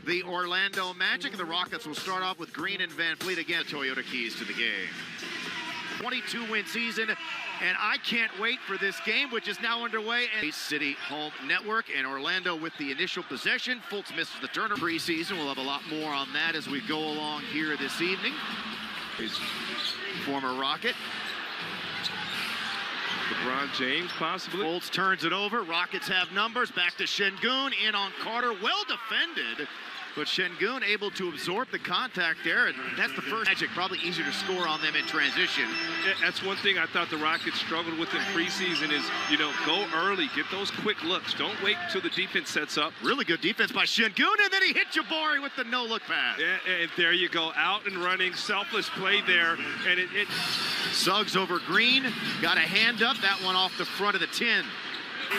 The Orlando Magic and the Rockets will start off with Green and Van Fleet again. Toyota keys to the game. 22-win season, and I can't wait for this game, which is now underway. And City Home Network and Orlando with the initial possession. Fultz misses the turner preseason. We'll have a lot more on that as we go along here this evening. His former Rocket. LeBron James, possibly. Fultz turns it over. Rockets have numbers. Back to Şengün. In on Carter. Well defended. But Şengün able to absorb the contact there, and that's the first. Magic probably easier to score on them in transition. That's one thing I thought the Rockets struggled with in preseason is, you know, go early, get those quick looks. Don't wait until the defense sets up. Really good defense by Şengün, and then he hit Jabari with the no-look pass. Yeah, and there you go, out and running, selfless play there, and it Suggs over Green, got a hand up, that one off the front of the 10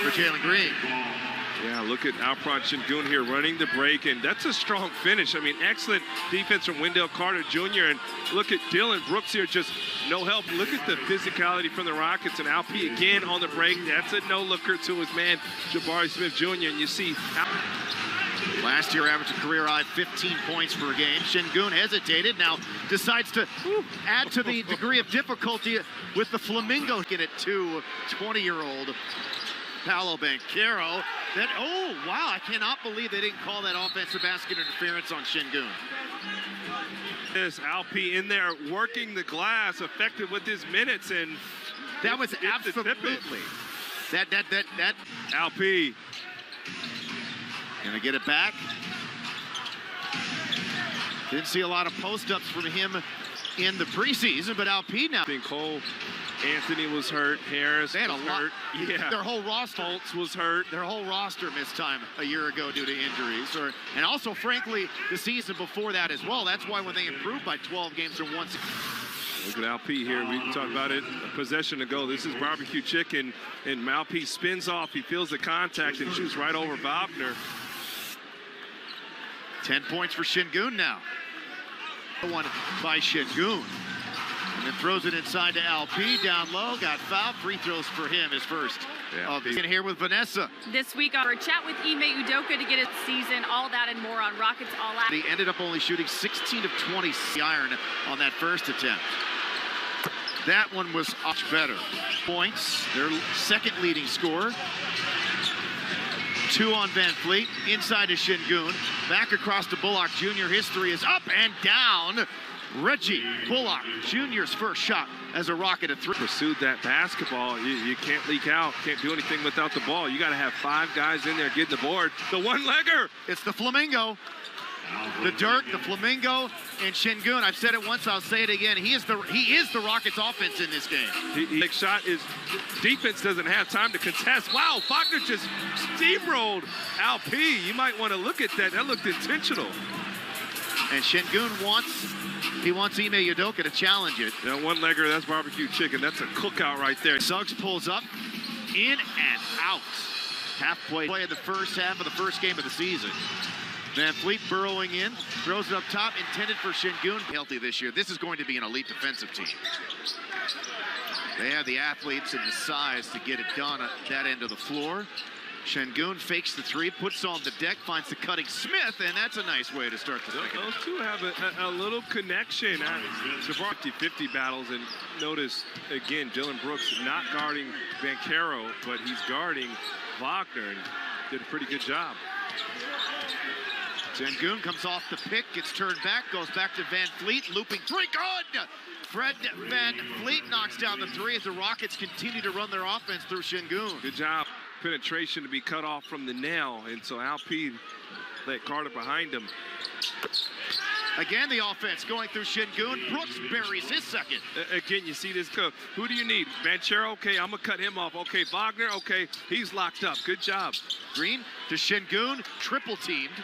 for Jalen Green. Yeah, look at Alperen Şengün here running the break, and that's a strong finish. I mean, excellent defense from Wendell Carter Jr., and look at Dillon Brooks here, just no help. Look at the physicality from the Rockets, and Alp again on the break. That's a no-looker to his man, Jabari Smith Jr., and you see... Last year averaged a career high 15 points per game. Şengün hesitated, now decides to add to the degree of difficulty with the Flamingo. Get it to 20-year-old Paolo Banchero. That, oh, wow, I cannot believe they didn't call that offensive basket interference on Şengün. This Alp in there working the glass, effective with his minutes, and that was absolutely that Alp gonna get it back. Didn't see a lot of post-ups from him in the preseason, but Alp now. I think Cole Anthony was hurt. Harris they had was a lot. Hurt. Yeah. Their whole roster. Fultz was hurt. Their whole roster missed time a year ago due to injuries, and also, frankly, the season before that as well. That's why when they improved by 12 games from once. Look at Alp here. We talked about it a possession ago. This is barbecue chicken, and Alp spins off. He feels the contact and shoots right over Wagner. 10 points for Şengün now. One by Şengün. And then throws it inside to Alp, down low, got fouled. Free throws for him, his first. In here with Vanessa. This week, our chat with Ime Udoka to get his season, all that and more on Rockets All Out. He ended up only shooting 16 of 20 iron on that first attempt. That one was much better. Points, their second leading scorer. 2 on Van Fleet, inside to Şengün, back across to Bullock Jr. His three is up and down. Reggie Bullock Jr.'s first shot as a Rocket at 3. Pursued that basketball. You can't leak out, can't do anything without the ball. You got to have 5 guys in there getting the board. The one-legger. It's the Flamingo. The Dirk, the Flamingo, and Şengün. I've said it once, I'll say it again. He is the Rockets' offense in this game. Next shot is defense doesn't have time to contest. Wow, Wagner just steamrolled Alp. You might want to look at that. That looked intentional. And Şengün wants Ime Udoka to challenge it. That one-legger, that's barbecue chicken. That's a cookout right there. Suggs pulls up, in and out. Halfway play of the first half of the first game of the season. Van Fleet burrowing in, throws it up top, intended for Şengün. Healthy this year. This is going to be an elite defensive team. They have the athletes and the size to get it done at that end of the floor. Şengün fakes the three, puts on the deck, finds the cutting Smith, and that's a nice way to start the second. Those two have a little connection. 50-50 battles, and notice, again, Dillon Brooks not guarding Banchero, but he's guarding Wagner, and did a pretty good job. Şengün comes off the pick, gets turned back, goes back to Van Fleet, looping three, good! Fred Van Fleet knocks down the three as the Rockets continue to run their offense through Şengün. Good job. Penetration to be cut off from the nail, and so Alp let Carter behind him. Again, the offense going through Şengün. Brooks buries his second. Again, you see this. Who do you need? Banchero? Okay, I'm going to cut him off. Okay, Wagner? Okay, he's locked up. Good job. Green to Şengün, triple teamed.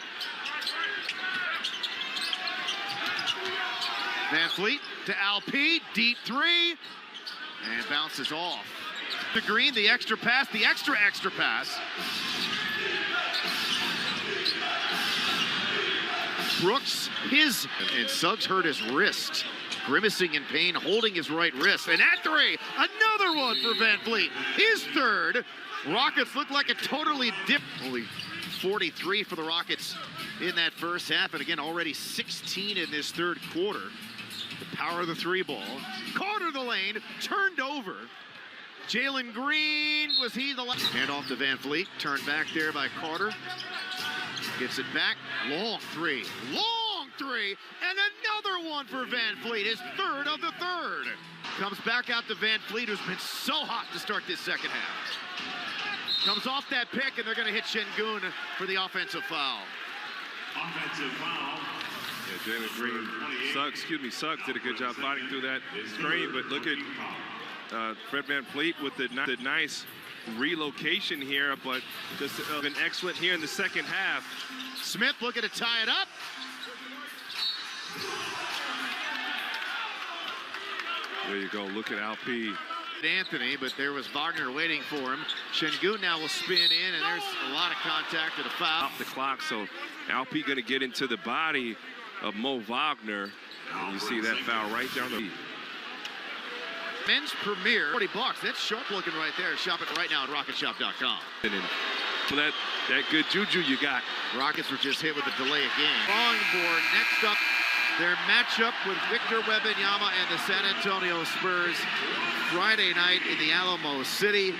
Van Fleet to Alp, deep three, and bounces off. To Green, the extra pass, the extra pass. Brooks, and Suggs hurt his wrist. Grimacing in pain, holding his right wrist. And at three, another one for Van Fleet. His third. Rockets look like a totally only 43 for the Rockets in that first half. And again, already 16 in this third quarter. The power of the three ball. Carter the lane, turned over. Jalen Green, was he the last? Hand off to Van Fleet, turned back there by Carter. Gets it back, long three, and another one for Van Fleet, his third of the third. Comes back out to Van Fleet, who's been so hot to start this second half. Comes off that pick, and they're gonna hit Şengün for the offensive foul. Offensive foul. Yeah, Jalen Green, Suggs did a good job fighting through that screen, but look at Fred Van Fleet with the nice relocation here, but just been excellent here in the second half. Smith looking to tie it up. There you go, look at Alp. Anthony, but there was Wagner waiting for him. Şengün now will spin in, and there's a lot of contact and a foul. Off the clock, so Alp going to get into the body of Mo Wagner. And you see that foul right down the men's premiere, $40. That's sharp looking right there. Shop it right now at rocketshop.com. And that good juju you got. Rockets were just hit with a delay of game. Drawing board. Next up, their matchup with Victor Wembanyama and the San Antonio Spurs Friday night in the Alamo City.